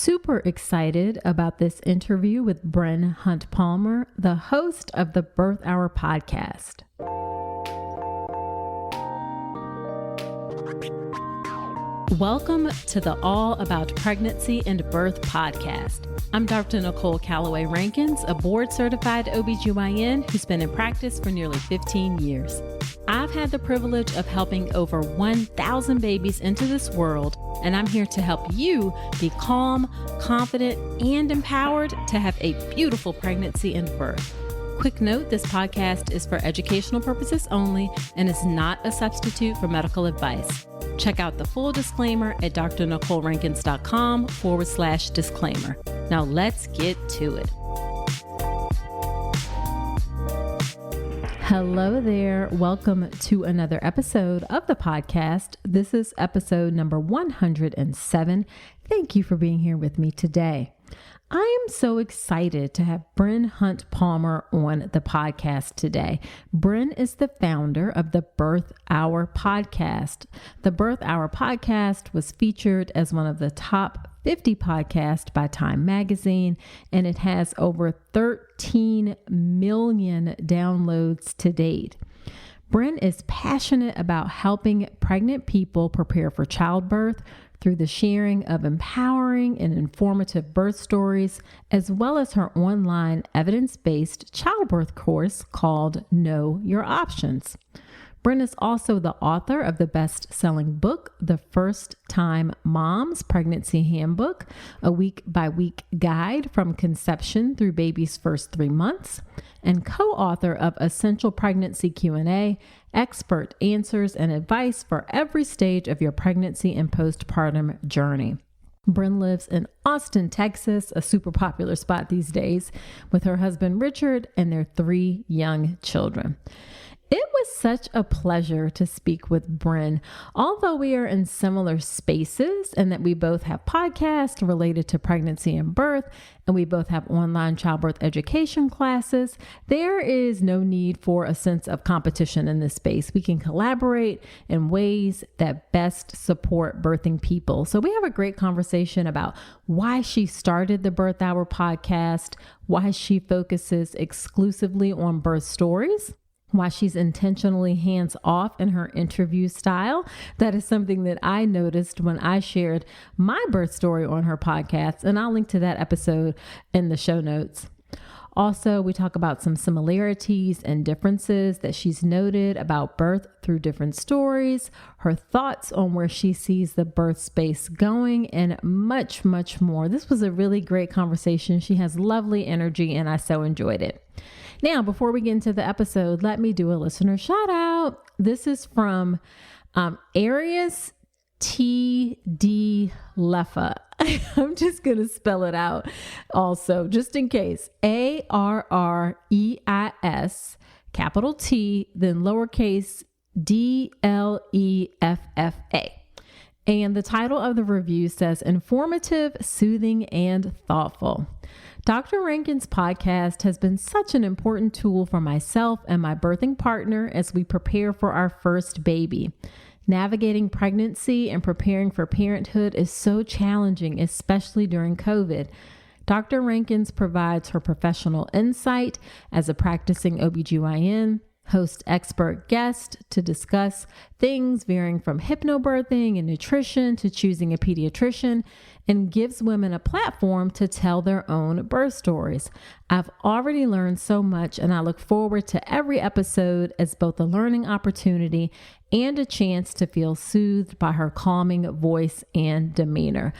super excited about this interview with Bryn Huntpalmer, the host of the Birth Hour podcast. Welcome to the All About Pregnancy and Birth podcast. I'm Dr. Nicole Calloway Rankins, a board-certified OB GYN who's been in practice for nearly 15 years. I've had the privilege of helping over 1,000 babies into this world, and I'm here to help you be calm, confident, and empowered to have a beautiful pregnancy and birth. Quick note, this podcast is for educational purposes only and is not a substitute for medical advice. Check out the full disclaimer at drnicolerankins.com/disclaimer. Now let's get to it. Hello there. Welcome to another episode of the podcast. This is episode number 107. Thank you for being here with me today. I am so excited to have Bryn Huntpalmer on the podcast today. Bryn is the founder of the Birth Hour podcast. The Birth Hour podcast was featured as one of the top 50 podcasts by Time Magazine, and it has over 13 million downloads to date. Bryn is passionate about helping pregnant people prepare for childbirth through the sharing of empowering and informative birth stories, as well as her online evidence-based childbirth course called Know Your Options. Bryn is also the author of the best-selling book, The First Time Mom's Pregnancy Handbook, a week-by-week guide from conception through baby's first 3 months, and co-author of Essential Pregnancy Q&A, expert answers and advice for every stage of your pregnancy and postpartum journey. Bryn lives in Austin, Texas, a super popular spot these days, with her husband Richard and their 3 young children. It was such a pleasure to speak with Bryn. Although we are in similar spaces and that we both have podcasts related to pregnancy and birth, and we both have online childbirth education classes, there is no need for a sense of competition in this space. We can collaborate in ways that best support birthing people. So we have a great conversation about why she started the Birth Hour podcast, why she focuses exclusively on birth stories, why she's intentionally hands-off in her interview style. That is something that I noticed when I shared my birth story on her podcast, and I'll link to that episode in the show notes. Also, we talk about some similarities and differences that she's noted about birth through different stories, her thoughts on where she sees the birth space going, and much, much more. This was a really great conversation. She has lovely energy, and I so enjoyed it. Now, before we get into the episode, let me do a listener shout out. This is from Arius T.D. Leffa. I'm just going to spell it out also, just in case. ARREIS, capital T, then lowercase DLEFFA. And the title of the review says, Informative, Soothing, and Thoughtful. Dr. Rankins' podcast has been such an important tool for myself and my birthing partner as we prepare for our first baby. Navigating pregnancy and preparing for parenthood is so challenging, especially during COVID. Dr. Rankins provides her professional insight as a practicing OBGYN, hosts expert guests to discuss things varying from hypnobirthing and nutrition to choosing a pediatrician, and gives women a platform to tell their own birth stories. I've already learned so much, and I look forward to every episode as both a learning opportunity and a chance to feel soothed by her calming voice and demeanor.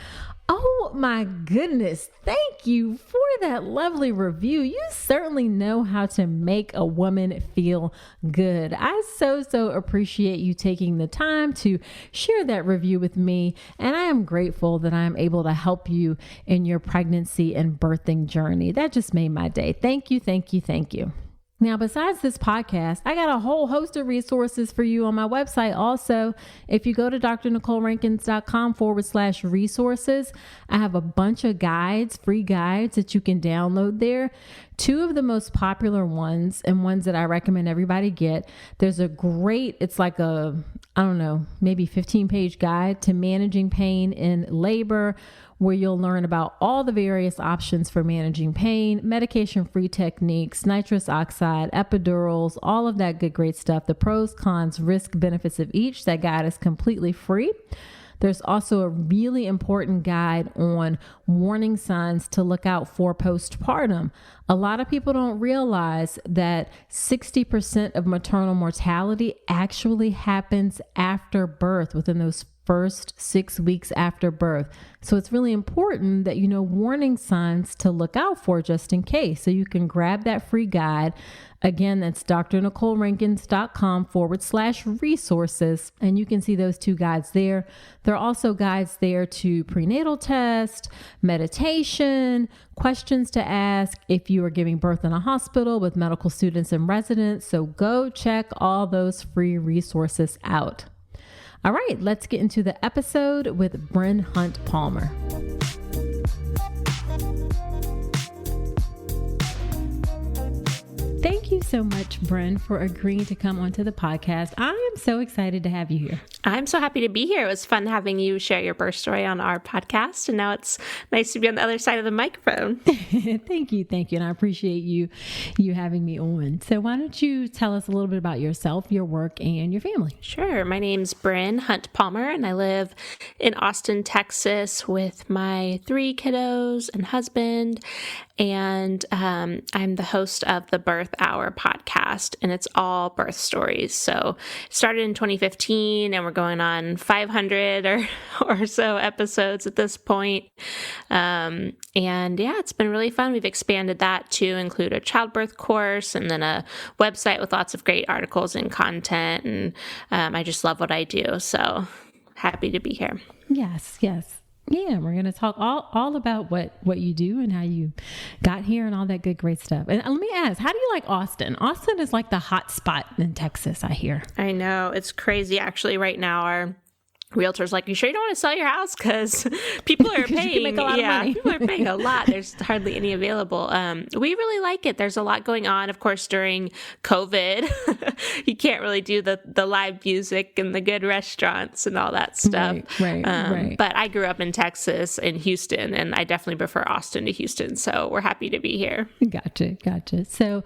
Oh my goodness. Thank you for that lovely review. You certainly know how to make a woman feel good. I so appreciate you taking the time to share that review with me. And I am grateful that I am able to help you in your pregnancy and birthing journey. That just made my day. Thank you. Now, besides this podcast, I got a whole host of resources for you on my website. Also, if you go to drnicolerankins.com/resources, I have a bunch of guides, free guides that you can download there. Two of the most popular ones and ones that I recommend everybody get. There's a great, it's like a I don't know, maybe 15-page guide to managing pain in labor, where you'll learn about all the various options for managing pain, medication-free techniques, nitrous oxide, epidurals, all of that good, great stuff. The pros, cons, risk, benefits of each. That guide is completely free. There's also a really important guide on warning signs to look out for postpartum. A lot of people don't realize that 60% of maternal mortality actually happens after birth, within those first 6 weeks after birth. So it's really important that you know warning signs to look out for just in case. So you can grab that free guide. Again, that's drnicolerankins.com/resources. And you can see those 2 guides there. There are also guides there to prenatal test, meditation, questions to ask if you are giving birth in a hospital with medical students and residents. So go check all those free resources out. All right, let's get into the episode with Bryn Huntpalmer. Thank you so much, Bryn, for agreeing to come onto the podcast. I am so excited to have you here. I'm so happy to be here. It was fun having you share your birth story on our podcast, and now it's nice to be on the other side of the microphone. Thank you. And I appreciate you having me on. So why don't you tell us a little bit about yourself, your work, and your family? Sure. My name's Bryn Huntpalmer, and I live in Austin, Texas with my 3 kiddos and husband. And I'm the host of the Birth Hour podcast, and it's all birth stories. So it started in 2015, and we're going on 500 or so episodes at this point. And yeah, it's been really fun. We've expanded that to include a childbirth course and then a website with lots of great articles and content. And I just love what I do. So happy to be here. Yes. Yeah, we're going to talk all about what you do and how you got here and all that good, great stuff. And let me ask, how do you like Austin? Austin is like the hot spot in Texas, I hear. I know. It's crazy. Actually, right now, our realtor's like, you sure you don't want to sell your house? Because people are paying. You can make a lot of money. People are paying a lot. There's hardly any available. We really like it. There's a lot going on. Of course, during COVID, you can't really do the live music and the good restaurants and all that stuff. Right. But I grew up in Texas, in Houston, and I definitely prefer Austin to Houston. So we're happy to be here. Gotcha. So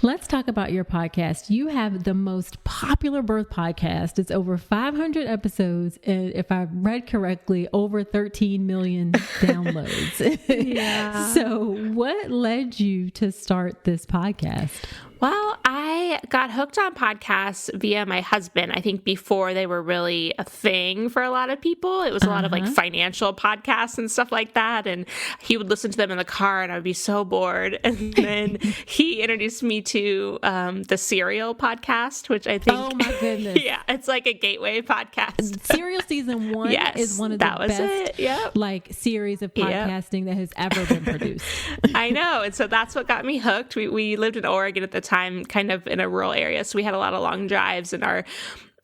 let's talk about your podcast. You have the most popular birth podcast. It's over 500 episodes. And if I read correctly, over 13 million downloads. Yeah. So what led you to start this podcast? Well, I got hooked on podcasts via my husband. I think before they were really a thing for a lot of people. It was a lot of like financial podcasts and stuff like that. And he would listen to them in the car and I would be so bored. And then he introduced me to the Serial podcast, which I think... Oh my goodness. Yeah, it's like a gateway podcast. Serial season 1 is one of the best like series of podcasting that has ever been produced. I know. And so that's what got me hooked. We lived in Oregon at the time, kind of in a rural area. So we had a lot of long drives, and our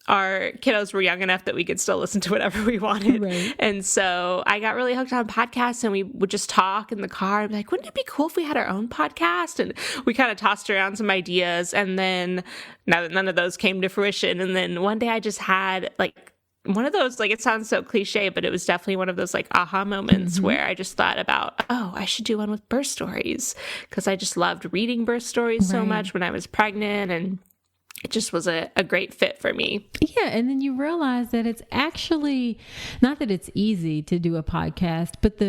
kiddos were young enough that we could still listen to whatever we wanted. Right. And so I got really hooked on podcasts, and we would just talk in the car and be like, wouldn't it be cool if we had our own podcast? And we kind of tossed around some ideas, and then none of those came to fruition. And then one day I just had like one of those, like, it sounds so cliche, but it was definitely one of those like aha moments where I just thought about, oh, I should do one with birth stories, because I just loved reading birth stories so much when I was pregnant, and it just was a great fit for me. Yeah. And then you realize that it's actually not that it's easy to do a podcast, but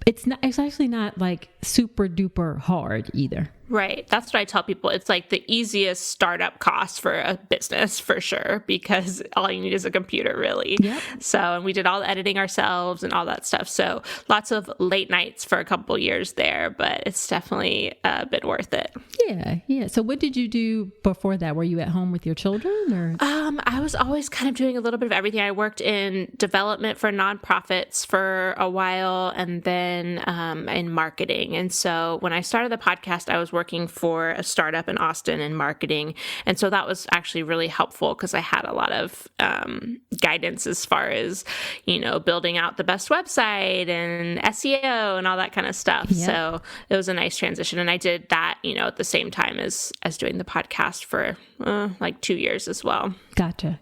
it's actually not like super duper hard either. Right. That's what I tell people. It's like the easiest startup cost for a business, for sure, because all you need is a computer, really. Yep. So, and we did all the editing ourselves and all that stuff. So lots of late nights for a couple years there, but it's definitely been worth it. Yeah. So what did you do before that? Were you at home with your children, or? I was always kind of doing a little bit of everything. I worked in development for nonprofits for a while, and then in marketing. And so when I started the podcast, I was working for a startup in Austin in marketing. And so that was actually really helpful because I had a lot of guidance as far as, building out the best website and SEO and all that kind of stuff. Yep. So it was a nice transition. And I did that, at the same time as doing the podcast for like 2 years as well. Gotcha.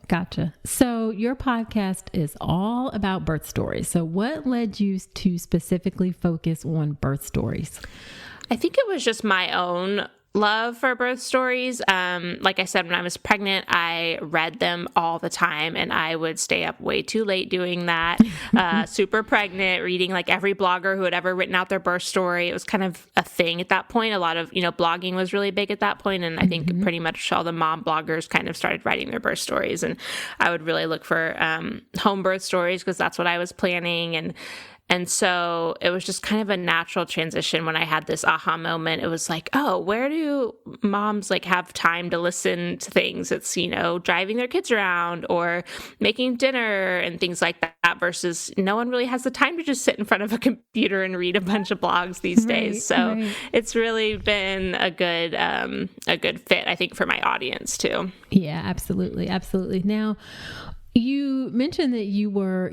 So your podcast is all about birth stories. So what led you to specifically focus on birth stories? I think it was just my own love for birth stories. Like I said, when I was pregnant, I read them all the time, and I would stay up way too late doing that. Super pregnant, reading like every blogger who had ever written out their birth story. It was kind of a thing at that point. A lot of, blogging was really big at that point, and I think pretty much all the mom bloggers kind of started writing their birth stories. And I would really look for home birth stories because that's what I was planning. And so it was just kind of a natural transition when I had this aha moment. It was like, oh, where do moms like have time to listen to things? It's, driving their kids around or making dinner and things like that versus no one really has the time to just sit in front of a computer and read a bunch of blogs these days. So it's really been a good fit, I think, for my audience too. Yeah, absolutely. Absolutely. Now, you mentioned that you were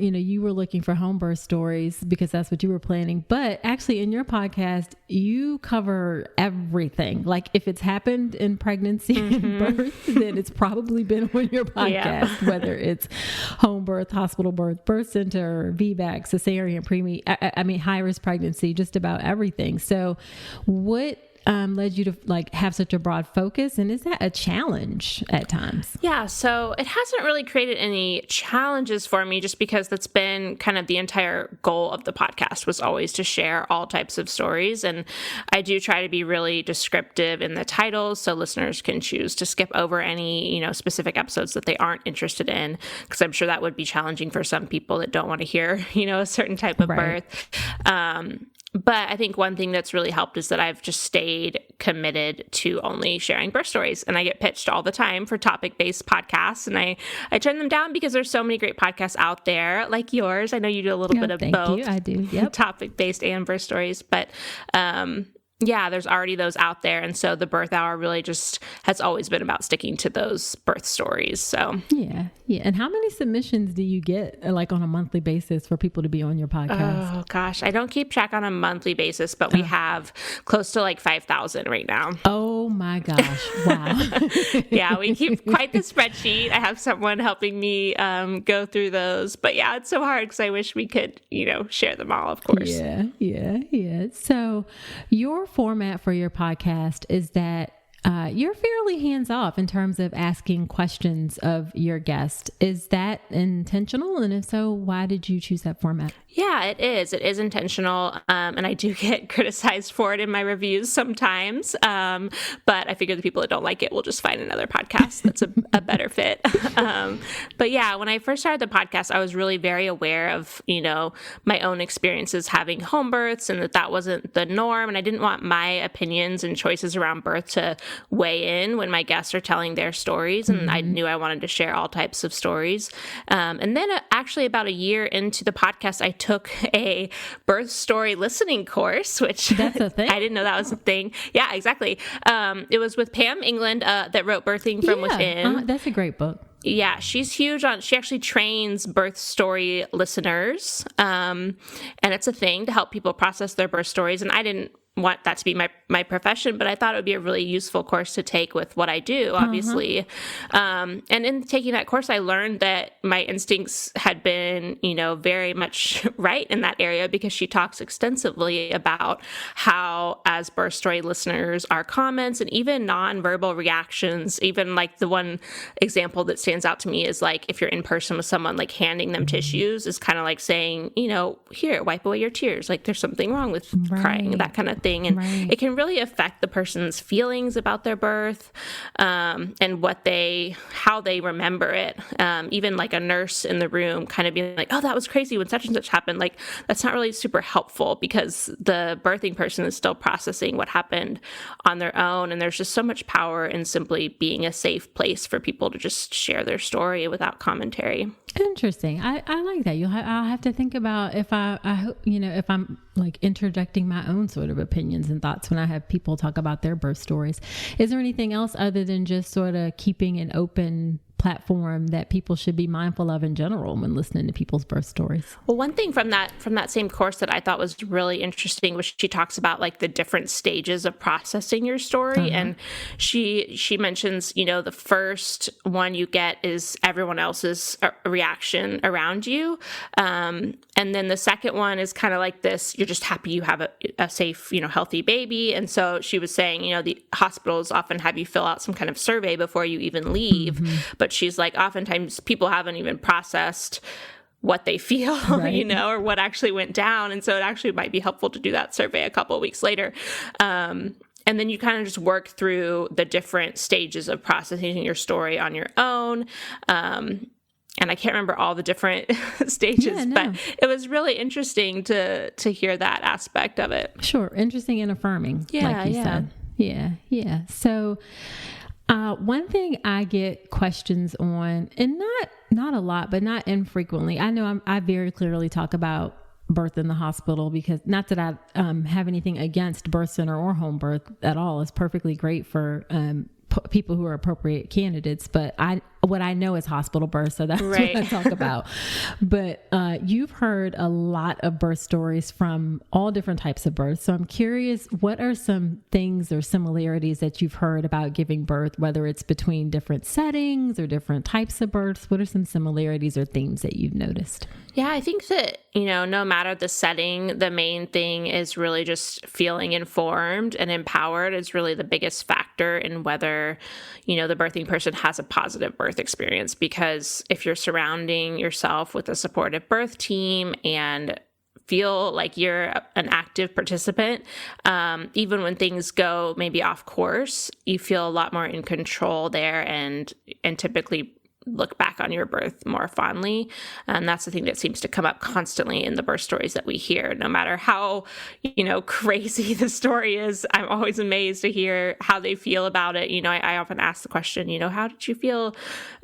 looking for home birth stories because that's what you were planning. But actually in your podcast, you cover everything. Like if it's happened in pregnancy and birth, then it's probably been on your podcast, whether it's home birth, hospital birth, birth center, VBAC, cesarean, preemie, high risk pregnancy, just about everything. So what led you to have such a broad focus, and is that a challenge at times? Yeah, so it hasn't really created any challenges for me just because that's been kind of the entire goal of the podcast was always to share all types of stories. And I do try to be really descriptive in the titles so listeners can choose to skip over any, specific episodes that they aren't interested in, because I'm sure that would be challenging for some people that don't want to hear, a certain type of birth. But I think one thing that's really helped is that I've just stayed committed to only sharing birth stories. And I get pitched all the time for topic-based podcasts. And I turn them down because there's so many great podcasts out there like yours. I know you do a little bit of both. Thank you. I do. Yep. Topic-based and birth stories. But there's already those out there. And so the birth hour really just has always been about sticking to those birth stories. So yeah. And how many submissions do you get on a monthly basis for people to be on your podcast? Oh gosh, I don't keep track on a monthly basis, but we have close to 5,000 right now. Oh my gosh. Wow. Yeah, we keep quite the spreadsheet. I have someone helping me go through those, but yeah, it's so hard because I wish we could, share them all, of course. Yeah. So your format for your podcast is that you're fairly hands-off in terms of asking questions of your guest. Is that intentional? And if so, why did you choose that format? Yeah, it is. It is intentional. And I do get criticized for it in my reviews sometimes. But I figure the people that don't like it will just find another podcast that's a better fit. But yeah, when I first started the podcast, I was really very aware of, my own experiences having home births and that wasn't the norm. And I didn't want my opinions and choices around birth to weigh in when my guests are telling their stories. And I knew I wanted to share all types of stories. And then actually about a year into the podcast, I took a birth story listening course, which that's a thing. I didn't know that was a thing. Yeah, exactly. It was with Pam England that wrote Birthing from Within. That's a great book. Yeah, she's huge she actually trains birth story listeners. And it's a thing to help people process their birth stories. And I didn't want that to be my profession, but I thought it would be a really useful course to take with what I do, obviously. And in taking that course, I learned that my instincts had been, very much right in that area because she talks extensively about how, as birth story listeners, our comments and even nonverbal reactions, even the one example that stands out to me is if you're in person with someone, handing them tissues is kind of like saying, here, wipe away your tears. There's something wrong with crying, that kind of thing. And it can really affect the person's feelings about their birth and how they remember it. Even a nurse in the room kind of being oh, that was crazy when such and such happened. That's not really super helpful because the birthing person is still processing what happened on their own. And there's just so much power in simply being a safe place for people to just share their story without commentary. interesting. I like that. I'll have to think about if I hope, if I'm like interjecting my own sort of opinions and thoughts when I have people talk about their birth stories. Is there anything else other than just sort of keeping an open platform that people should be mindful of in general when listening to people's birth stories? Well, one thing from that same course that I thought was really interesting was she talks about like the different stages of processing your story. And she mentions, the first one you get is everyone else's reaction around you. And then the second one is kind of like this, you're just happy you have a safe, healthy baby. And so she was saying, the hospitals often have you fill out some kind of survey before you even leave. But she's like, oftentimes people haven't even processed what they feel, right. Or what actually went down. And so it actually might be helpful to do that survey a couple of weeks later. And then you kind of just work through the different stages of processing your story on your own. And I can't remember all the different stages, but it was really interesting to hear that aspect of it. Sure. Interesting and affirming, like you said. Yeah. So one thing I get questions on, and not a lot, but not infrequently. I know I very clearly talk about birth in the hospital because not that I have anything against birth center or home birth at all. It's perfectly great for people who are appropriate candidates, but what I know is hospital birth, so that's right. what I talk about. But you've heard a lot of birth stories from all different types of births. So I'm curious, what are some things or similarities that you've heard about giving birth, whether it's between different settings or different types of births? What are some similarities or themes that you've noticed? Yeah, I think that, no matter the setting, the main thing is really just feeling informed and empowered is really the biggest factor in whether, the birthing person has a positive birth experience. Because if you're surrounding yourself with a supportive birth team and feel like you're an active participant, even when things go maybe off course, you feel a lot more in control there and typically look back on your birth more fondly. And that's the thing that seems to come up constantly in the birth stories that we hear. No matter how, crazy the story is, I'm always amazed to hear how they feel about it. I often ask the question, how did you feel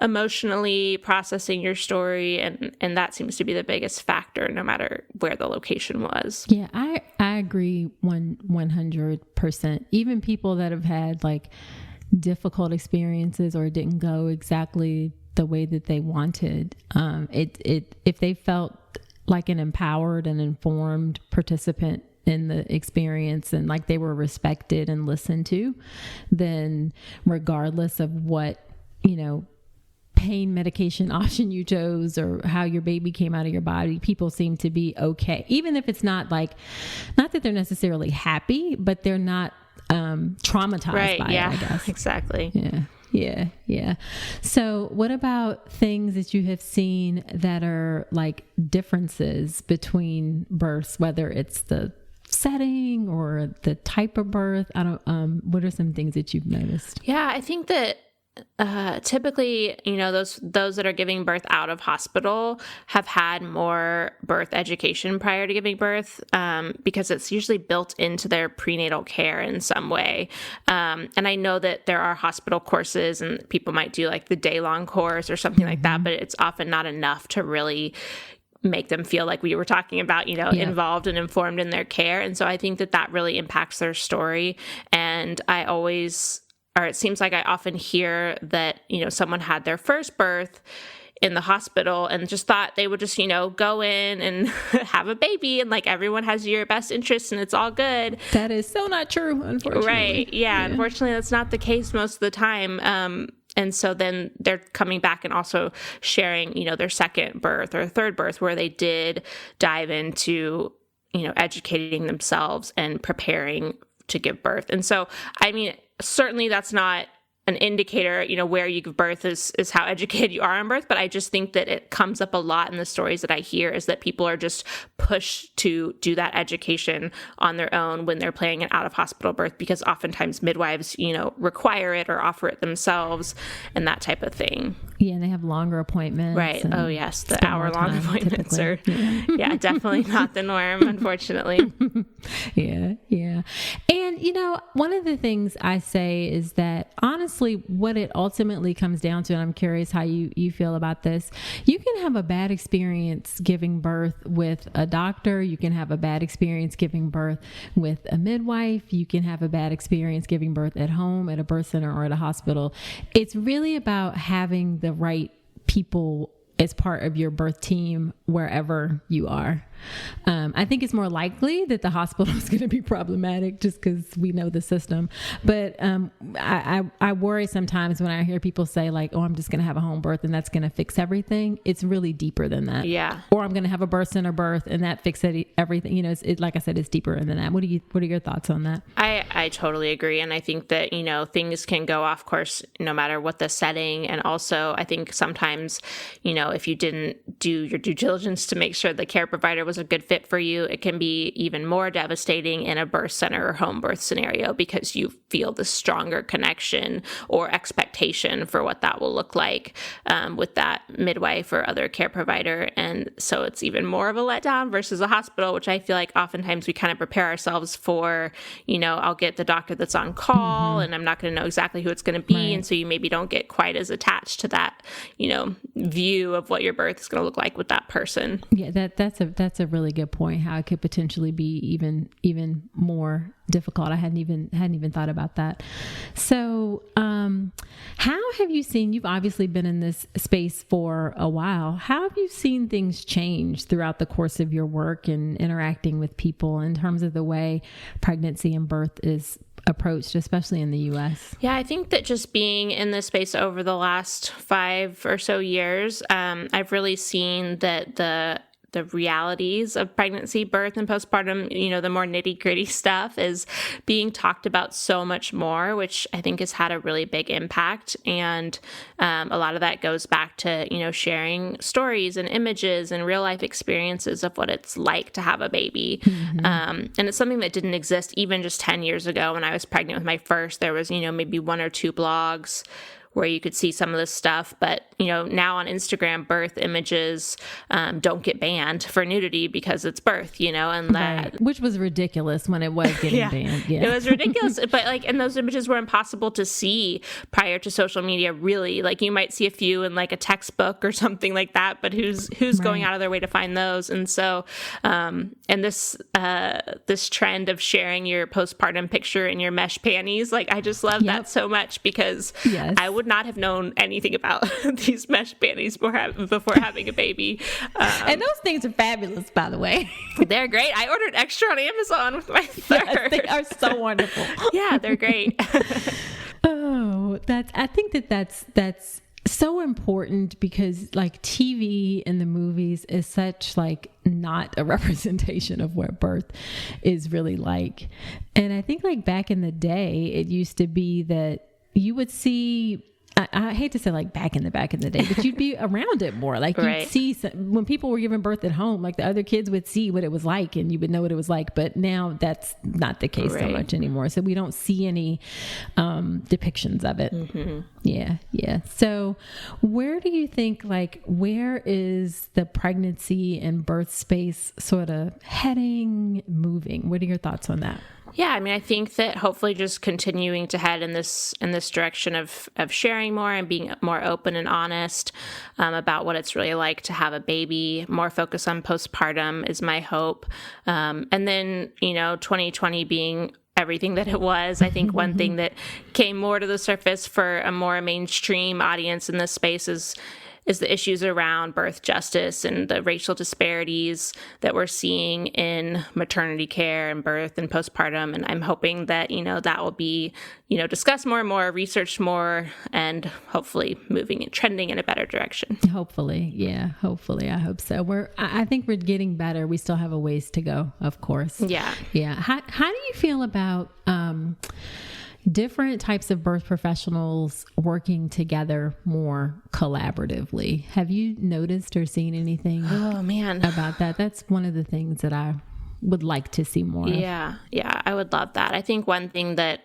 emotionally processing your story? And that seems to be the biggest factor, no matter where the location was. Yeah, I agree 100%. Even people that have had like difficult experiences or didn't go exactly the way that they wanted, if they felt like an empowered and informed participant in the experience and like they were respected and listened to, then regardless of what, pain medication option you chose or how your baby came out of your body, people seem to be okay. Even if it's not that they're necessarily happy, but they're not traumatized by it, I guess. Exactly. Yeah. So what about things that you have seen that are like differences between births, whether it's the setting or the type of birth? What are some things that you've noticed? Yeah, I think that typically, those that are giving birth out of hospital have had more birth education prior to giving birth, because it's usually built into their prenatal care in some way. And I know that there are hospital courses and people might do like the day-long course or something like that, but it's often not enough to really make them feel like we were talking about, involved and informed in their care. And so I think that really impacts their story. And it seems like I often hear that, someone had their first birth in the hospital and just thought they would just, go in and have a baby and like everyone has your best interests and it's all good. That is so not true, unfortunately. Right. Yeah. Unfortunately, that's not the case most of the time. And so then they're coming back and also sharing, their second birth or third birth where they did dive into, educating themselves and preparing to give birth. And so, certainly that's not an indicator, where you give birth is how educated you are on birth. But I just think that it comes up a lot in the stories that I hear is that people are just pushed to do that education on their own when they're planning an out-of-hospital birth, because oftentimes midwives, require it or offer it themselves and that type of thing. Yeah, and they have longer appointments. Right. Oh, yes. The hour-long appointments typically. Definitely not the norm, unfortunately. Yeah. And, And, one of the things I say is that honestly, what it ultimately comes down to, and I'm curious how you feel about this, you can have a bad experience giving birth with a doctor. You can have a bad experience giving birth with a midwife. You can have a bad experience giving birth at home, at a birth center, or at a hospital. It's really about having the right people as part of your birth team wherever you are. I think it's more likely that the hospital is going to be problematic just because we know the system. But I worry sometimes when I hear people say like, oh, I'm just going to have a home birth and that's going to fix everything. It's really deeper than that. Yeah. Or I'm going to have a birth center birth and that fixes everything. Like I said, it's deeper than that. What are your thoughts on that? I totally agree. And I think that, things can go off course no matter what the setting. And also I think sometimes, if you didn't do your due diligence to make sure the care provider was a good fit for you, it can be even more devastating in a birth center or home birth scenario because you feel the stronger connection or expectation for what that will look like with that midwife or other care provider. And so it's even more of a letdown versus a hospital, which I feel like oftentimes we kind of prepare ourselves for, I'll get the doctor that's on call and I'm not going to know exactly who it's going to be. Right. And so you maybe don't get quite as attached to that, view of what your birth is going to look like with that person. Yeah, that's a really good point, how it could potentially be even more difficult. I hadn't even thought about that. So how have you seen, you've obviously been in this space for a while, how have you seen things change throughout the course of your work and interacting with people in terms of the way pregnancy and birth is approached, especially in the U.S.? Yeah, I think that just being in this space over the last 5 or so years, I've really seen that the realities of pregnancy, birth, and postpartum, the more nitty-gritty stuff is being talked about so much more, which I think has had a really big impact. And a lot of that goes back to, sharing stories and images and real-life experiences of what it's like to have a baby. Mm-hmm. And it's something that didn't exist even just 10 years ago when I was pregnant with my first. There was, maybe 1 or 2 blogs where you could see some of this stuff. But, now on Instagram, birth images don't get banned for nudity because it's birth, and that... Right. Which was ridiculous when it was getting banned. Yeah. It was ridiculous. But and those images were impossible to see prior to social media, really. Like you might see a few in like a textbook or something like that, but who's right. going out of their way to find those? And so, and this trend of sharing your postpartum picture in your mesh panties, like I just love that so much because I would not have known anything about these mesh panties before having a baby. And those things are fabulous, by the way. They're great. I ordered extra on Amazon with my third. Yes, they are so wonderful. Yeah, they're great. I think that's so important because like TV and the movies is such like not a representation of what birth is really like. And I think like back in the day, it used to be that you would see, I hate to say like back in the day, but you'd be around it more. Like you'd see when people were giving birth at home, like the other kids would see what it was like and you would know what it was like. But now that's not the case so much anymore. So we don't see any depictions of it. Mm-hmm. Yeah. So where do you think, like, where is the pregnancy and birth space sort of heading, moving? What are your thoughts on that? Yeah, I mean, I think that hopefully just continuing to head in this direction of sharing more and being more open and honest about what it's really like to have a baby, more focus on postpartum is my hope. And then, 2020 being everything that it was, I think one thing that came more to the surface for a more mainstream audience in this space is the issues around birth justice and the racial disparities that we're seeing in maternity care and birth and postpartum. And I'm hoping that, that will be, discussed more and more, researched more, and hopefully moving and trending in a better direction. Hopefully. Yeah. Hopefully. I hope so. I think we're getting better. We still have a ways to go, of course. Yeah. Yeah. How do you feel about, different types of birth professionals working together more collaboratively? Have you noticed or seen anything about that? That's one of the things that I would like to see more of. Yeah, I would love that. I think one thing that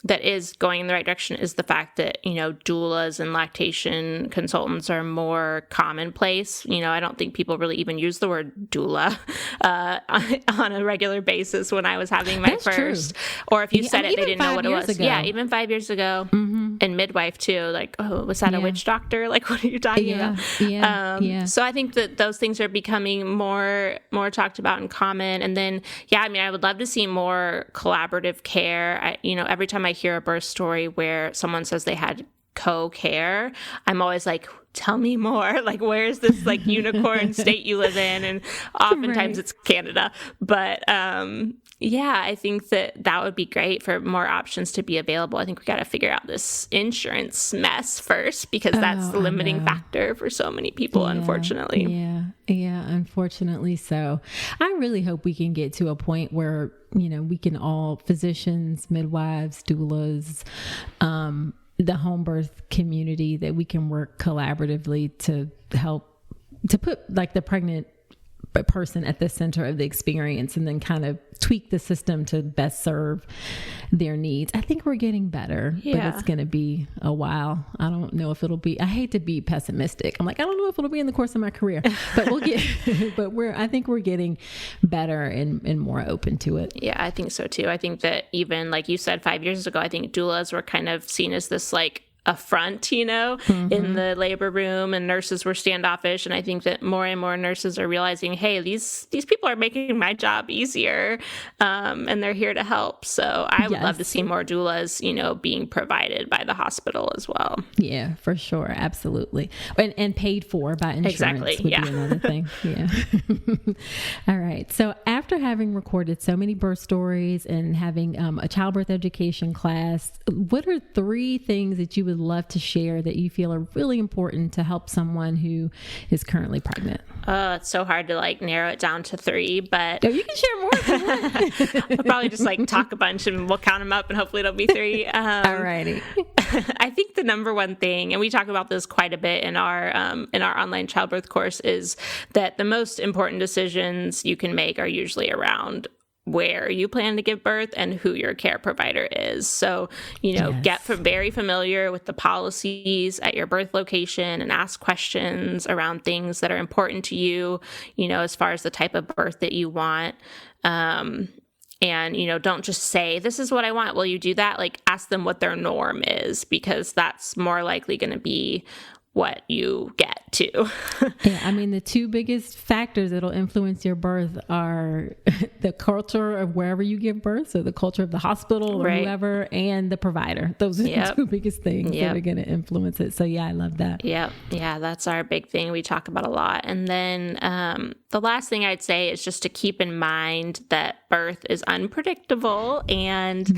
that is going in the right direction is the fact that, doulas and lactation consultants are more commonplace. I don't think people really even use the word doula on a regular basis when I was having my first. True. Or if you said it, they didn't know what it was. Ago. Yeah, even 5 years ago. Mm-hmm. And midwife too. Like, oh, was that a witch doctor? Like, what are you talking about? Yeah. So I think that those things are becoming more talked about and common. And then, I would love to see more collaborative care. Every time I hear a birth story where someone says they had co-care, I'm always like, tell me more. Like, where is this like unicorn state you live in? And oftentimes it's Canada. But I think that would be great for more options to be available. I think we got to figure out this insurance mess first, because that's the limiting factor for so many people, unfortunately. Yeah, unfortunately so. I really hope we can get to a point where, we can all, physicians, midwives, doulas, the home birth community, that we can work collaboratively to help to put like the pregnant person at the center of the experience, and then kind of tweak the system to best serve their needs. I think we're getting better, but it's going to be a while. I don't know if it'll be, I hate to be pessimistic. I'm like, I don't know if it'll be in the course of my career, but we'll get, I think we're getting better and more open to it. Yeah, I think so too. I think that even like you said, 5 years ago, I think doulas were kind of seen as this like affront, in the labor room, and nurses were standoffish. And I think that more and more nurses are realizing, hey, these people are making my job easier, and they're here to help. So I would love to see more doulas, being provided by the hospital as well. Yeah, for sure. Absolutely. And paid for by insurance would be another thing. Yeah. All right. So after having recorded so many birth stories and having a childbirth education class, what are 3 things that you would love to share that you feel are really important to help someone who is currently pregnant? It's so hard to like narrow it down to 3, but you can share more if you want. I'll probably just like talk a bunch and we'll count them up and hopefully it'll be 3. Alrighty. I think the number one thing, and we talk about this quite a bit in our online childbirth course, is that the most important decisions you can make are usually around where you plan to give birth and who your care provider is. So, get very familiar with the policies at your birth location and ask questions around things that are important to you, as far as the type of birth that you want. And, don't just say, this is what I want. Will you do that? Like, ask them what their norm is, because that's more likely going to be what you get to. The 2 biggest factors that'll influence your birth are the culture of wherever you give birth, so the culture of the hospital or whoever, and the provider. Those are the 2 biggest things that are going to influence it. So I love that. Yeah, that's our big thing we talk about a lot. And then the last thing I'd say is just to keep in mind that birth is unpredictable, and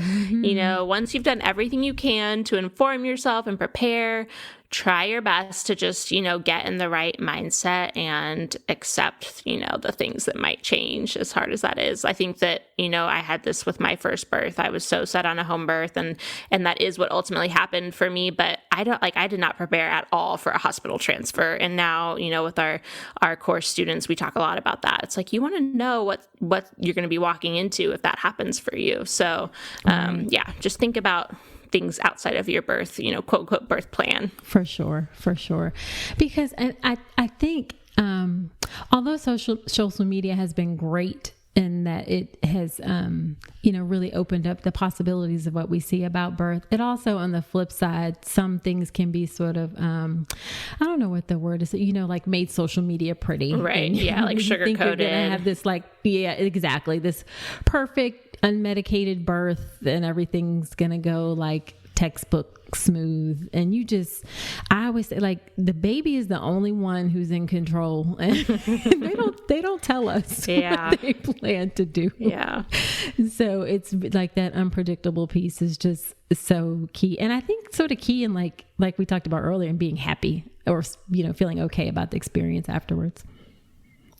once you've done everything you can to inform yourself and prepare, try your best to just, get in the right mindset and accept, the things that might change, as hard as that is. I think that, I had this with my first birth. I was so set on a home birth, and that is what ultimately happened for me. But I did not prepare at all for a hospital transfer. And now, with our course students, we talk a lot about that. It's like, you want to know what you're going to be walking into if that happens for you. So, just think about things outside of your birth, quote unquote birth plan. For sure. Because I think, although social media has been great in that it has, really opened up the possibilities of what we see about birth, it also, on the flip side, some things can be sort of, I don't know what the word is, like made social media pretty. Right. And, like sugar-coated. You're gonna have this exactly, this perfect unmedicated birth, and everything's gonna go like textbook smooth. And I always say, like, the baby is the only one who's in control, and they don't tell us what they plan to do. So it's like that unpredictable piece is just so key. And I think sort of key in like we talked about earlier, in being happy, or feeling okay about the experience afterwards.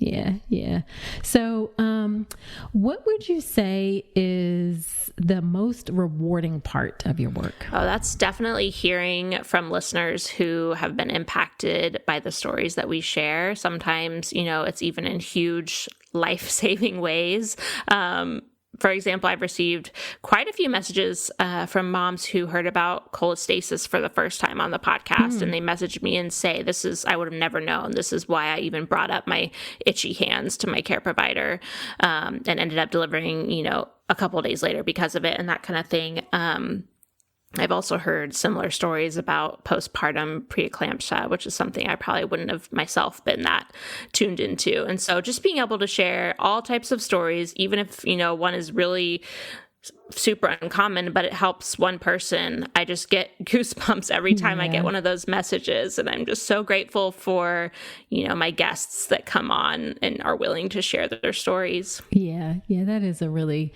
Yeah. So, what would you say is the most rewarding part of your work? Oh, that's definitely hearing from listeners who have been impacted by the stories that we share. Sometimes, it's even in huge life-saving ways. For example, I've received quite a few messages from moms who heard about cholestasis for the first time on the podcast. And they messaged me and say, I would have never known. This is why I even brought up my itchy hands to my care provider, and ended up delivering, a couple of days later because of it and that kind of thing. I've also heard similar stories about postpartum preeclampsia, which is something I probably wouldn't have myself been that tuned into. And so just being able to share all types of stories, even if, one is really super uncommon, but it helps one person. I just get goosebumps every time I get one of those messages. And I'm just so grateful for, my guests that come on and are willing to share their stories. Yeah. Yeah. That is a really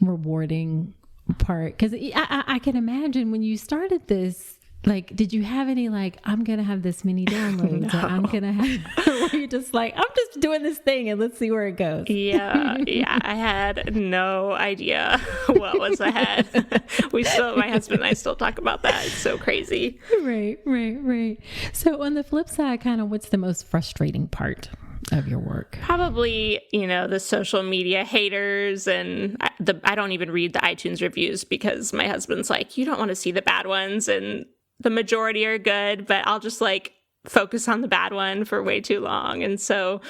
rewarding part, because I can imagine when you started this, like, did you have any I'm gonna have this many downloads, or I'm gonna have, were you just I'm just doing this thing and let's see where it goes? Yeah, I had no idea what was ahead. My husband and I still talk about that. It's so crazy. Right. So on the flip side, kind of what's the most frustrating part of your work? Probably, the social media haters, and I don't even read the iTunes reviews because my husband's like, you don't want to see the bad ones, and the majority are good, but I'll just focus on the bad one for way too long. And so,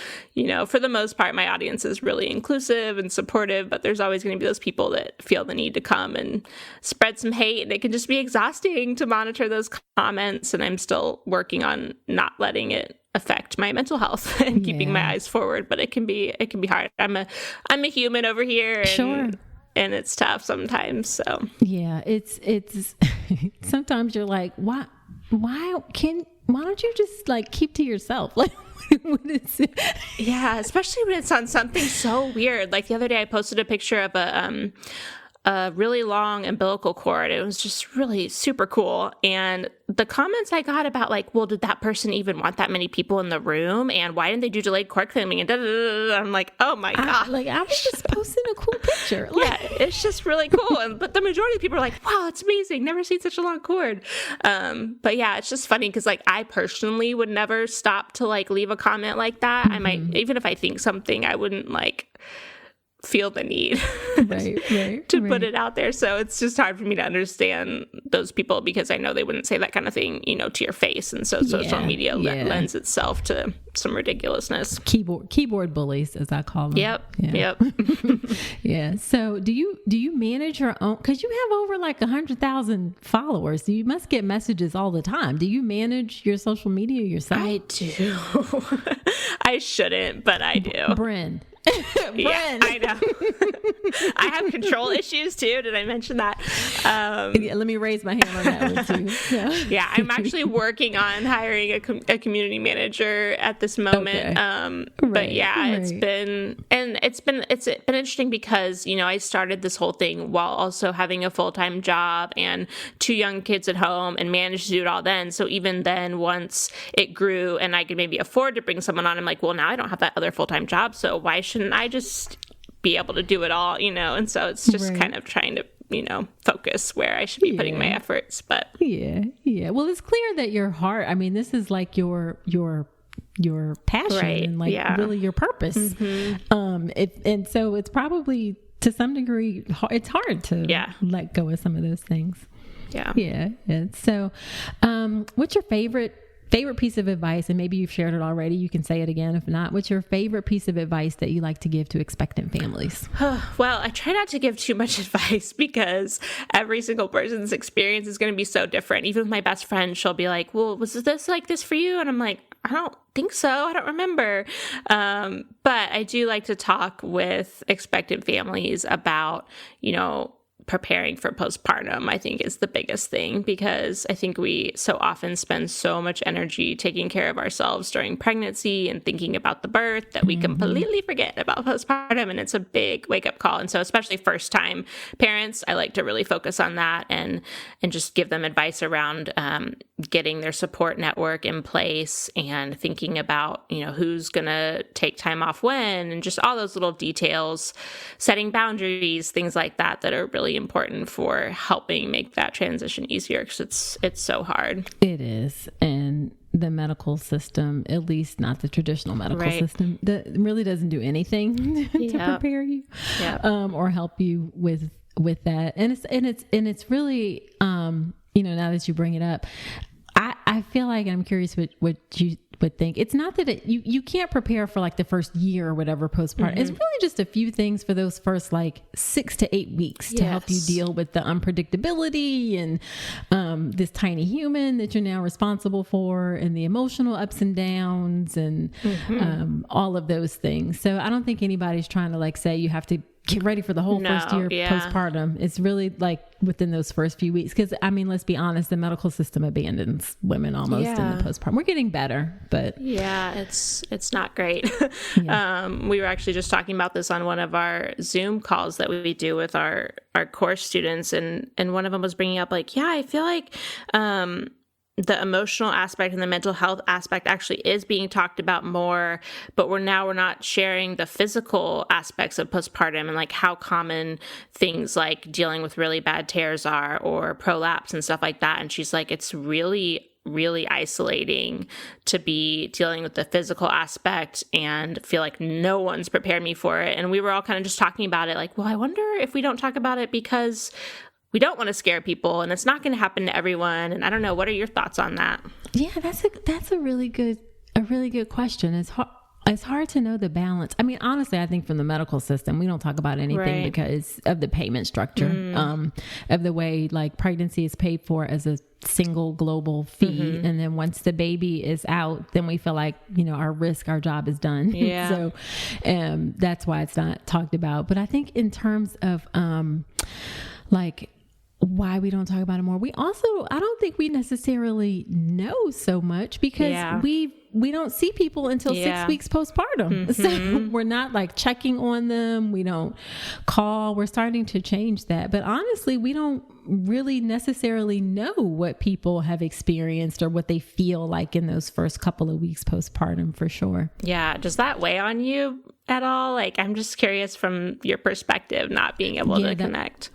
for the most part, my audience is really inclusive and supportive, but there's always going to be those people that feel the need to come and spread some hate. And it can just be exhausting to monitor those comments. And I'm still working on not letting it affect my mental health and keeping my eyes forward, but it can be hard. I'm a human over here, and, sure. And it's tough sometimes. So yeah, it's sometimes you're like, why don't you just keep to yourself? What is it? Yeah, especially when it's on something so weird. The other day I posted a picture of a really long umbilical cord. It was just really super cool. And the comments I got about well, did that person even want that many people in the room? And why didn't they do delayed cord claiming? And da, da, da, da. I'm like, oh my God. I was just posting a cool picture. Yeah, it's just really cool. But the majority of people are like, wow, it's amazing. Never seen such a long cord. But yeah, it's just funny because I personally would never stop to leave a comment like that. Mm-hmm. I might, even if I think something, I wouldn't feel the need to put it out there. So it's just hard for me to understand those people because I know they wouldn't say that kind of thing, to your face. And so social media lends itself to some ridiculousness. Keyboard bullies, as I call them. Yep. Yeah. So do you manage your own, because you have over 100,000 followers. So you must get messages all the time. Do you manage your social media yourself? I do. I shouldn't, but I do. Bryn. Yeah, I know. I have control issues too. Did I mention that? Yeah, let me raise my hand on that one too. Yeah, I'm actually working on hiring a community manager at this moment. Okay. But yeah, it's been interesting because I started this whole thing while also having a full-time job and 2 young kids at home and managed to do it all then. So even then, once it grew and I could maybe afford to bring someone on, I'm like, well, now I don't have that other full-time job, so why shouldn't I just be able to do it all, And so it's just kind of trying to, focus where I should be putting my efforts. But yeah. Well, it's clear that your heart, this is your passion and really your purpose. Mm-hmm. And so it's probably to some degree, it's hard to let go of some of those things. Yeah. So, what's your favorite piece of advice? And maybe you've shared it already. You can say it again. If not, what's your favorite piece of advice that you like to give to expectant families? Well, I try not to give too much advice because every single person's experience is going to be so different. Even with my best friend, she'll be like, well, was this like this for you? And I'm like, I don't think so. I don't remember. But I do like to talk with expectant families about, preparing for postpartum, I think, is the biggest thing, because I think we so often spend so much energy taking care of ourselves during pregnancy and thinking about the birth that we completely forget about postpartum, and it's a big wake-up call. And so especially first-time parents, I like to really focus on that and just give them advice around getting their support network in place and thinking about, who's going to take time off when, and just all those little details, setting boundaries, things like that are really important for helping make that transition easier, because it's so hard. It is. And the medical system, at least not the traditional medical system, that really doesn't do anything to prepare you or help you with with that. And it's really, now that you bring it up, I feel like I'm curious what you would think. It's not that you can't prepare for like the first year or whatever postpartum. It's really just a few things for those first like 6 to 8 weeks to help you deal with the unpredictability and this tiny human that you're now responsible for, and the emotional ups and downs and all of those things. So I don't think anybody's trying to like say you have to get ready for the whole first year postpartum. It's really like within those first few weeks. Cause I mean, let's be honest, the medical system abandons women almost in the postpartum. We're getting better, but it's not great. We were actually just talking about this on one of our Zoom calls that we do with our course students. And one of them was bringing up like, I feel like, the emotional aspect and the mental health aspect actually is being talked about more, but we're not sharing the physical aspects of postpartum and like how common things like dealing with really bad tears are, or prolapse and stuff like that. And she's like, it's really, really isolating to be dealing with the physical aspect and feel like no one's prepared me for it. And we were all kind of just talking about it like, well, I wonder if we don't talk about it because we don't want to scare people, and it's not going to happen to everyone. And I don't know, what are your thoughts on that? Yeah, that's a really good question. It's hard to know the balance. I mean, honestly, I think from the medical system, we don't talk about anything because of the payment structure, of the way like pregnancy is paid for as a single global fee. And then once the baby is out, then we feel like, our job is done. Yeah. So, that's why it's not talked about. But I think in terms of, like, why we don't talk about it more. I don't think we necessarily know so much because we don't see people until 6 weeks postpartum. So we're not like checking on them. We don't call. We're starting to change that. But honestly, we don't really necessarily know what people have experienced or what they feel like in those first couple of weeks postpartum, for sure. Yeah. Does that weigh on you at all? Like, I'm just curious from your perspective, not being able to connect.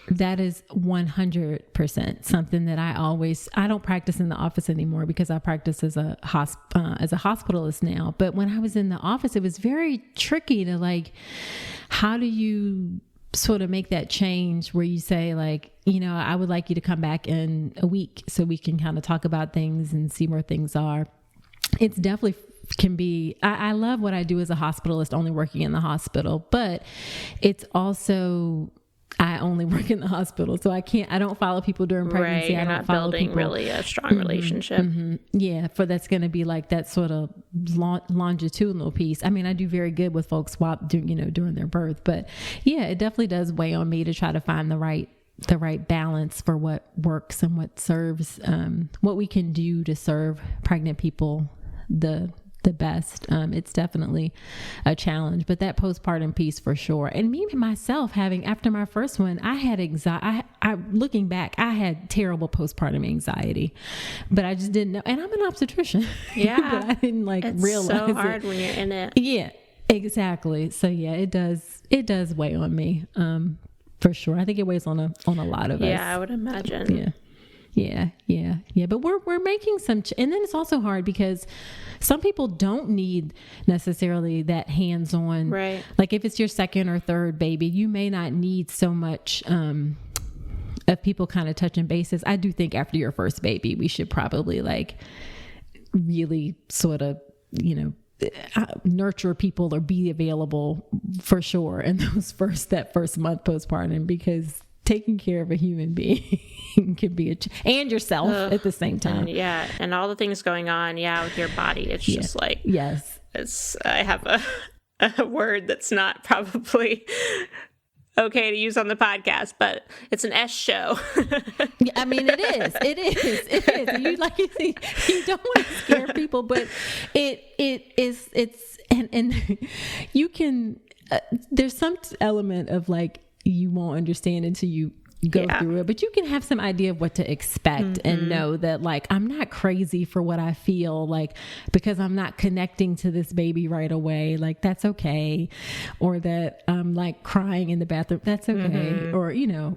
That is 100% something that I don't practice in the office anymore because I practice as a hospitalist now. But when I was in the office, it was very tricky to like, how do you sort of make that change where you say like, I would like you to come back in a week so we can kind of talk about things and see where things are. It's definitely can be, I love what I do as a hospitalist, only working in the hospital, but it's also, I only work in the hospital, so I don't follow people during pregnancy. You're not building really a strong relationship. Yeah, that's going to be like that sort of longitudinal piece. I mean, I do very good with folks during their birth, but yeah, it definitely does weigh on me to try to find the right balance for what works and what serves, what we can do to serve pregnant people the best. It's definitely a challenge, but that postpartum piece for sure. And me myself after my first one, I had anxiety. Looking back, I had terrible postpartum anxiety, but I just didn't know. And I'm an obstetrician. Yeah. But I didn't realize it's so hard when you're in it. Yeah, exactly. So yeah, it does weigh on me. For sure. I think it weighs on a lot of us. Yeah, I would imagine. Yeah. But we're making some, and then it's also hard because some people don't need necessarily that hands-on. Right. Like if it's your second or third baby, you may not need so much of people kind of touching bases. I do think after your first baby, we should probably like really sort of, nurture people or be available for sure in that first month postpartum, because taking care of a human being can be and yourself at the same time. And all the things going on with your body. It's just like, I have a word that's not probably okay to use on the podcast, but it's an S show. I mean, it is. You don't want to scare people, but it's and you can, there's some element of like, you won't understand until you go through it, but you can have some idea of what to expect and know that like, I'm not crazy for what I feel like, because I'm not connecting to this baby right away. Like that's okay. Or that I'm like crying in the bathroom. That's okay. Or,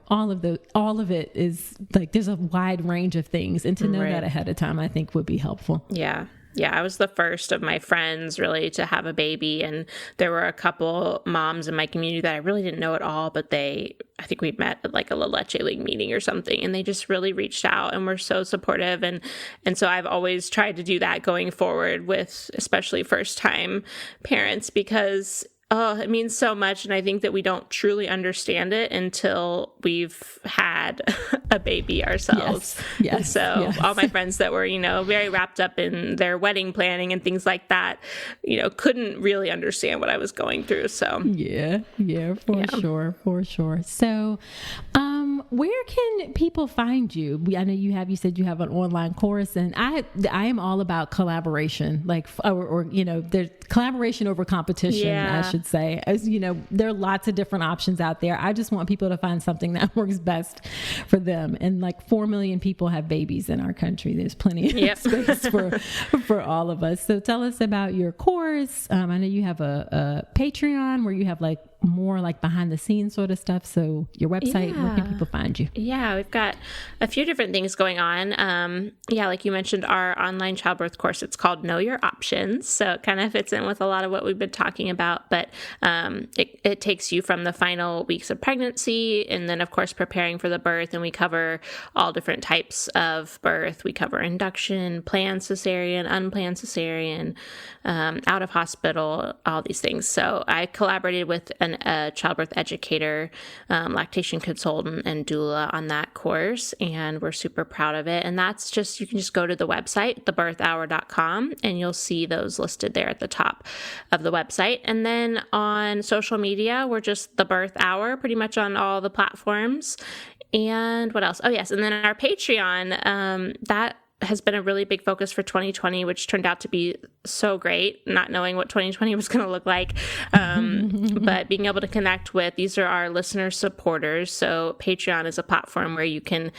all of it is like, there's a wide range of things, and to know that ahead of time, I think would be helpful. Yeah. I was the first of my friends really to have a baby. And there were a couple moms in my community that I really didn't know at all, but I think we met at like a La Leche League meeting or something. And they just really reached out and were so supportive. And so I've always tried to do that going forward with especially first time parents, because it means so much. And I think that we don't truly understand it until we've had a baby ourselves. Yes. So all my friends that were, very wrapped up in their wedding planning and things like that, couldn't really understand what I was going through. So for sure. So, where can people find you? I know you said you have an online course, and I am all about collaboration, like, there's collaboration over competition, I should say. As there are lots of different options out there. I just want people to find something that works best for them. And like 4 million people have babies in our country. There's plenty of space for all of us. So tell us about your course. I know you have a Patreon where you have like more like behind the scenes sort of stuff. So your website, where can people find you? Yeah, we've got a few different things going on. Like you mentioned, our online childbirth course, it's called Know Your Options. So it kind of fits in with a lot of what we've been talking about, but it takes you from the final weeks of pregnancy and then of course preparing for the birth. And we cover all different types of birth. We cover induction, planned cesarean, unplanned cesarean, out of hospital, all these things. So I collaborated with a childbirth educator, lactation consultant, and doula on that course, and we're super proud of it. And that's just, you can just go to the website, thebirthhour.com, and you'll see those listed there at the top of the website. And then on social media, we're just The Birth Hour, pretty much on all the platforms. And what else? Oh, yes. And then our Patreon, that has been a really big focus for 2020, which turned out to be so great, not knowing what 2020 was going to look like. But being able to connect with, these are our listener supporters. So Patreon is a platform where you can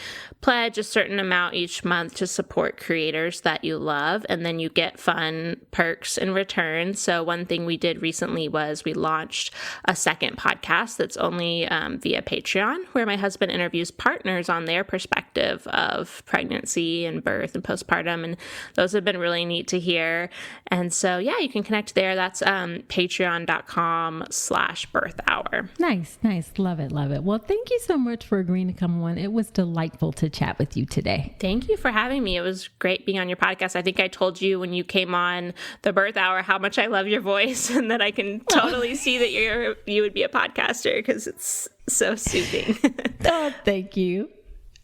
pledge a certain amount each month to support creators that you love. And then you get fun perks in return. So one thing we did recently was we launched a second podcast that's only via Patreon, where my husband interviews partners on their perspective of pregnancy and birth and postpartum, and those have been really neat to hear. And so you can connect there. That's patreon.com/birthhour. Nice. Love it. Well, thank you so much for agreeing to come on. It was delightful to chat with you today. Thank you for having me. It was great being on your podcast. I think I told you when you came on the Birth Hour how much I love your voice, and that I can totally see that you would be a podcaster because it's so soothing. Oh, thank you.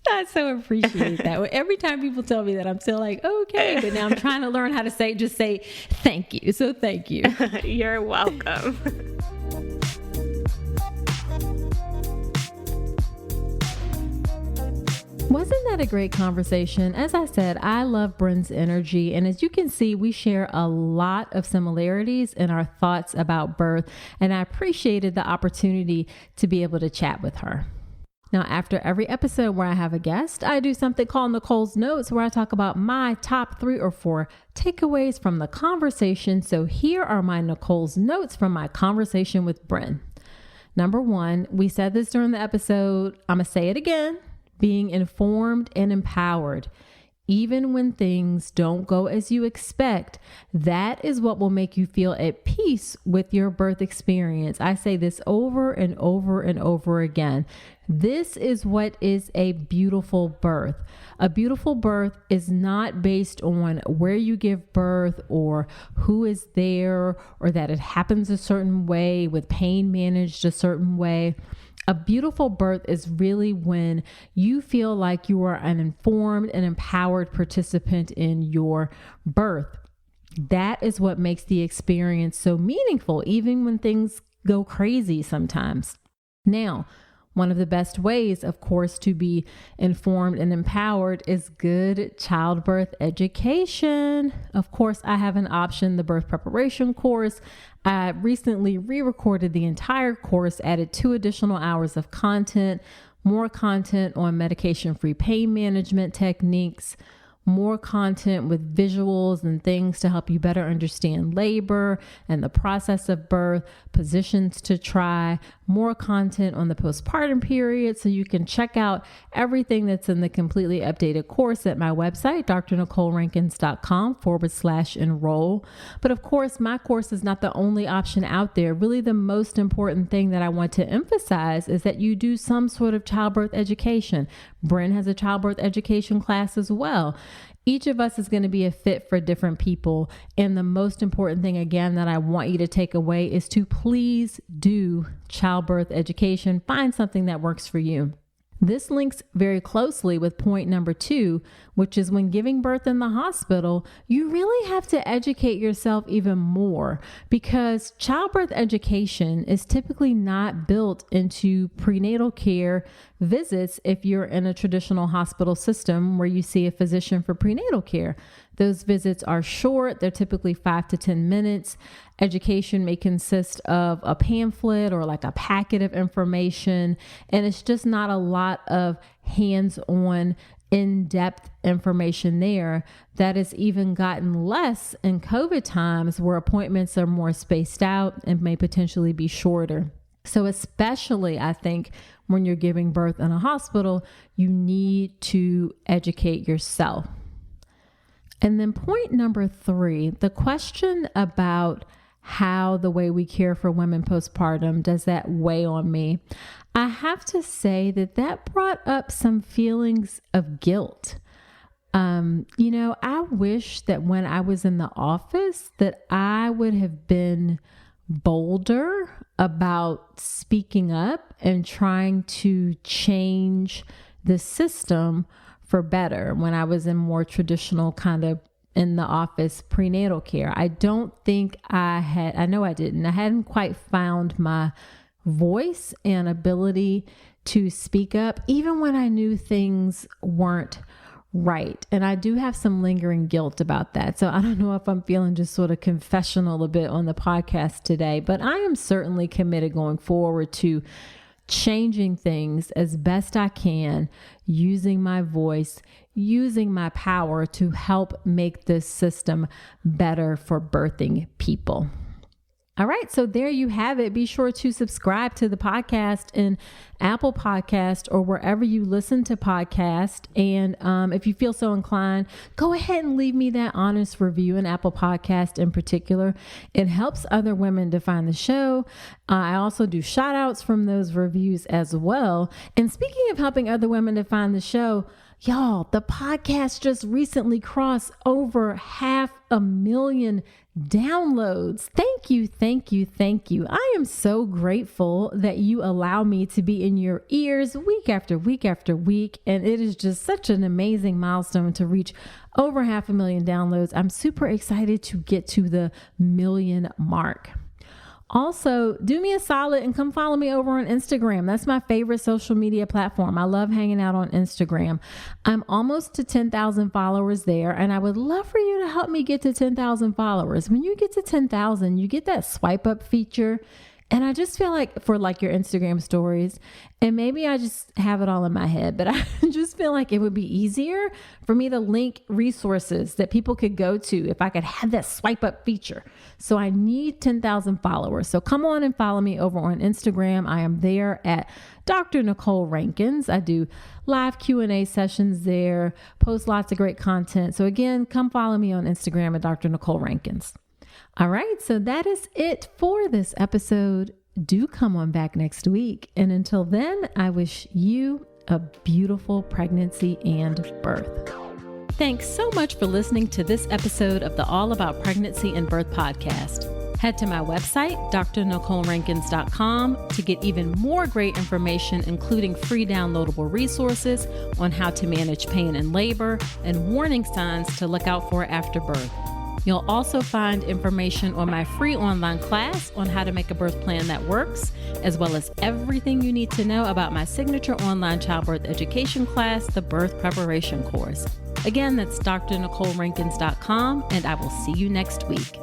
I so appreciate that. Every time people tell me that, I'm still like, okay, but now I'm trying to learn how to say thank you. So thank you. You're welcome. Wasn't that a great conversation? As I said, I love Bryn's energy. And as you can see, we share a lot of similarities in our thoughts about birth. And I appreciated the opportunity to be able to chat with her. Now, after every episode where I have a guest, I do something called Nicole's Notes, where I talk about my top 3 or 4 takeaways from the conversation. So here are my Nicole's Notes from my conversation with Bryn. Number 1, we said this during the episode, I'm going to say it again, being informed and empowered. Even when things don't go as you expect, that is what will make you feel at peace with your birth experience. I say this over and over and over again. This is what is a beautiful birth. A beautiful birth is not based on where you give birth or who is there or that it happens a certain way with pain managed a certain way. A beautiful birth is really when you feel like you are an informed and empowered participant in your birth. That is what makes the experience so meaningful, even when things go crazy sometimes. Now, one of the best ways, of course, to be informed and empowered is good childbirth education. Of course, I have an option, the birth preparation course. I recently re-recorded the entire course, added 2 additional hours of content, more content on medication-free pain management techniques, more content with visuals and things to help you better understand labor and the process of birth, positions to try, more content on the postpartum period. So you can check out everything that's in the completely updated course at my website, drnicolerankins.com/enroll. But of course, my course is not the only option out there. Really, the most important thing that I want to emphasize is that you do some sort of childbirth education. Bryn has a childbirth education class as well. Each of us is going to be a fit for different people. And the most important thing, again, that I want you to take away is to please do childbirth education. Find something that works for you. This links very closely with point number 2, which is when giving birth in the hospital, you really have to educate yourself even more, because childbirth education is typically not built into prenatal care visits if you're in a traditional hospital system where you see a physician for prenatal care. Those visits are short. They're typically 5 to 10 minutes. Education may consist of a pamphlet or like a packet of information, and it's just not a lot of hands-on, in-depth information there. That has even gotten less in COVID times, where appointments are more spaced out and may potentially be shorter. So especially, I think, when you're giving birth in a hospital, you need to educate yourself. And then point number 3, the question about how the way we care for women postpartum, does that weigh on me? I have to say that brought up some feelings of guilt. I wish that when I was in the office that I would have been bolder about speaking up and trying to change the system for better when I was in more traditional kind of in the office prenatal care. I don't think I hadn't quite found my voice and ability to speak up, even when I knew things weren't right. And I do have some lingering guilt about that. So I don't know if I'm feeling just sort of confessional a bit on the podcast today, but I am certainly committed going forward to changing things as best I can, using my voice, using my power to help make this system better for birthing people. All right, so there you have it. Be sure to subscribe to the podcast in Apple Podcast or wherever you listen to podcasts. And if you feel so inclined, go ahead and leave me that honest review in Apple Podcast in particular. It helps other women to find the show. I also do shout outs from those reviews as well. And speaking of helping other women to find the show, y'all, the podcast just recently crossed over 500,000 downloads. Thank you, thank you, thank you. I am so grateful that you allow me to be in your ears week after week after week. And it is just such an amazing milestone to reach over 500,000 downloads. I'm super excited to get to the 1,000,000 mark. Also, do me a solid and come follow me over on Instagram. That's my favorite social media platform. I love hanging out on Instagram. I'm almost to 10,000 followers there, and I would love for you to help me get to 10,000 followers. When you get to 10,000, you get that swipe up feature. And I just feel like for like your Instagram stories, and maybe I just have it all in my head, but I just feel like it would be easier for me to link resources that people could go to if I could have that swipe up feature. So I need 10,000 followers. So come on and follow me over on Instagram. I am there at Dr. Nicole Rankins. I do live Q&A sessions there, post lots of great content. So again, come follow me on Instagram at Dr. Nicole Rankins. All right, so that is it for this episode. Do come on back next week. And until then, I wish you a beautiful pregnancy and birth. Thanks so much for listening to this episode of the All About Pregnancy and Birth podcast. Head to my website, drnicolerankins.com, to get even more great information, including free downloadable resources on how to manage pain and labor and warning signs to look out for after birth. You'll also find information on my free online class on how to make a birth plan that works, as well as everything you need to know about my signature online childbirth education class, the Birth Preparation Course. Again, that's drnicolerankins.com, and I will see you next week.